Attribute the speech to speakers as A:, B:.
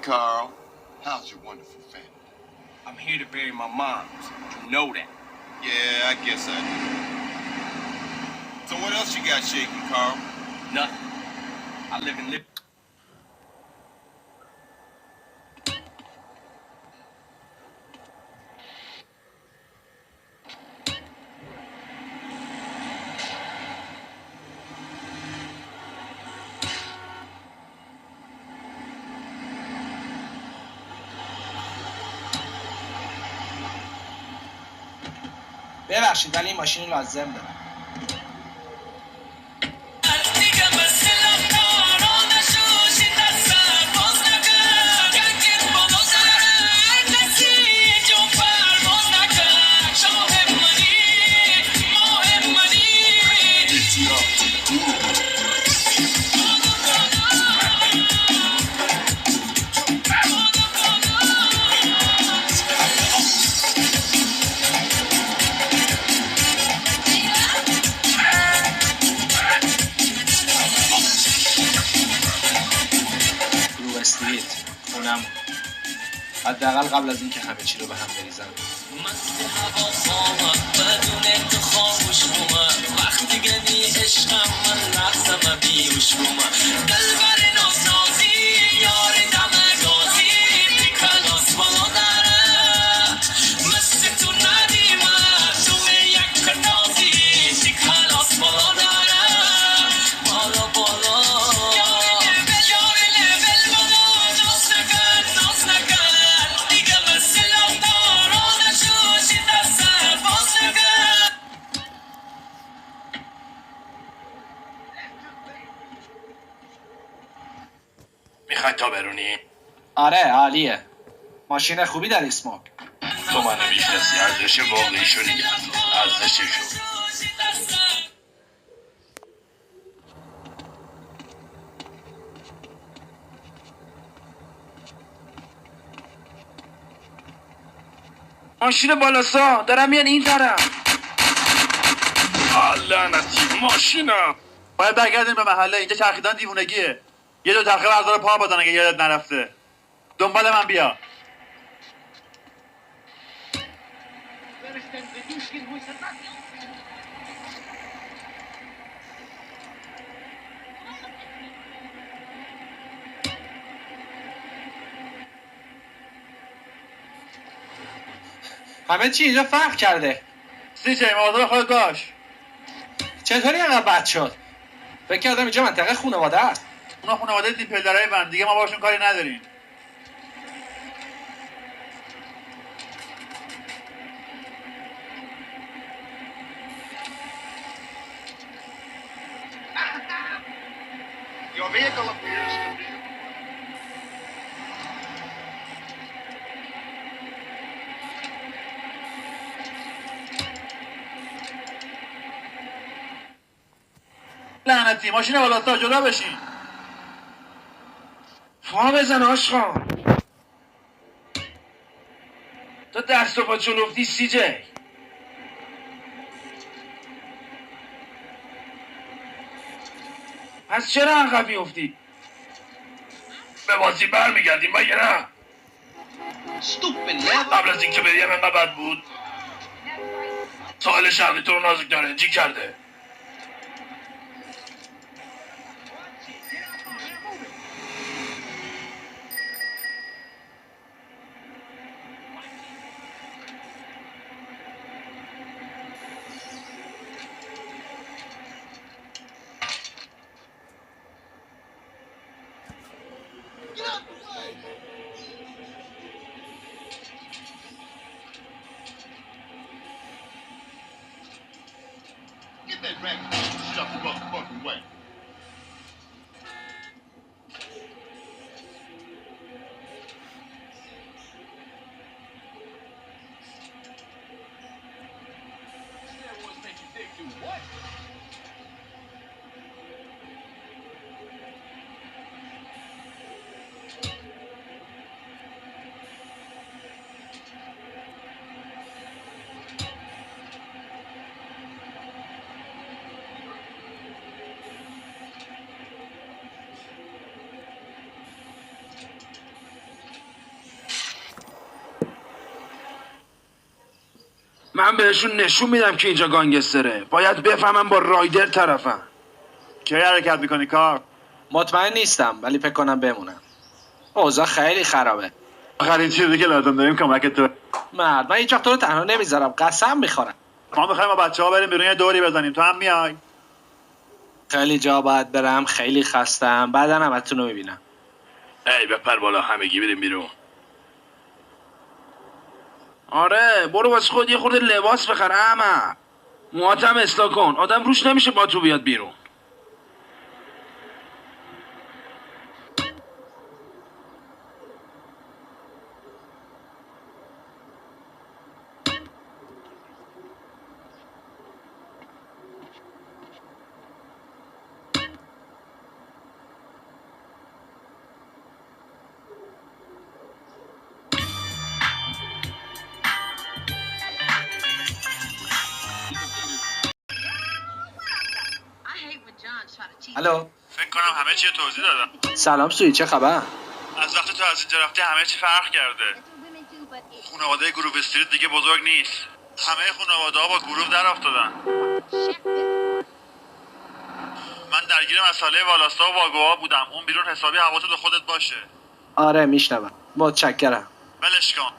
A: Carl. How's your wonderful family?
B: I'm here to bury my mom. You know that.
A: Yeah, I guess I do. So what else you got shaking, Carl?
B: Nothing. I live in Lip.
C: ببخشید ولی این ماشین رو لازم دارم. خونم حداقل قبل از اینکه همه چی رو به هم بریزم.
D: مست هوا خواهم بدون تو خاموش بومم وقتی گنی عشقم من لحظم بیوش بومم دلبر ناسازی یار دم گازی کلاس بالا داره مست تو ندیمم تو یک کنازی کلاس بالا داره بالا بالا
E: میخوای تا برونی؟
C: آره عالیه. ماشین خوبی در اسموک.
E: تو منو میشناسی ارزش واقعیشو نگه ارزششو.
F: ماشین بالاسا دارم میان این طرف.
E: لعنتی ماشینم.
F: باید برگردیم به محله. اینجا چرخیدن دیوونگیه. یه دو تاخیر بردار پا بدن اگه یادت نرفته. دنبال من بیا.
C: همه چی اینجا فرق کرده.
F: سیچه مواظب خودت باش.
C: چطوری انقدر بد شد؟ فکر کردم اینجا منطقه خانواده است.
F: اونا خانواده تیم پدرای من دیگه ما باشون کاری نداریم.
A: Your vehicle appears to be...
F: لعنتی ماشین بالاسا جدا بشین.
C: پا بزن آشقا.
F: تو دست و پا چلوفتی سی جی. پس چرا عقب میافتی؟
E: به بازی برمیگردیم مگه نه؟ قبل از اینکه بریم انقدر بد بود. ساحل شرقی تو رو نازک نارنجی کرده.
A: Get that ragged stuff the motherfucking way.
B: من بهشون نشون میدم که اینجا گانگستره. باید بفهمم با رایدر طرفم.
F: کی حرکت میکنی کار؟
C: مطمئن نیستم ولی فکر کنم بمونم. اوضاع خیلی خرابه.
F: آخرین چیزی که لازم داریم کمک تو.
C: مرد من هیچ وقت تو رو تنها نمیذارم، قسم میخورم.
F: ما میخوایم با بچه‌ها بریم بیرون یه دوری بزنیم، تو هم میای؟
C: خیلی جا باید برم، خیلی خستم، بعدا همتون رو میبینم.
E: ای بپر بالا، همگی بریم بیرون.
B: آره برو واسه خود یه خورده لباس بخر احمق. موهاتم اصلاح کن، آدم روش نمیشه با تو بیاد بیرون.
C: الو،
F: فکر کنم همه چی توضیح دادم.
C: سلام سویی، چه خبر؟
F: از وقتی تو از اینجا رفتی همه چی فرق کرده. خانواده گروه استریت دیگه بزرگ نیست. همه خانواده ها با گروه در افتادن. من درگیر مسئله والاستا و واگوها بودم. اون بیرون حسابی حواست به خودت باشه.
C: آره میشنوم، متشکرم.
F: ولش کن.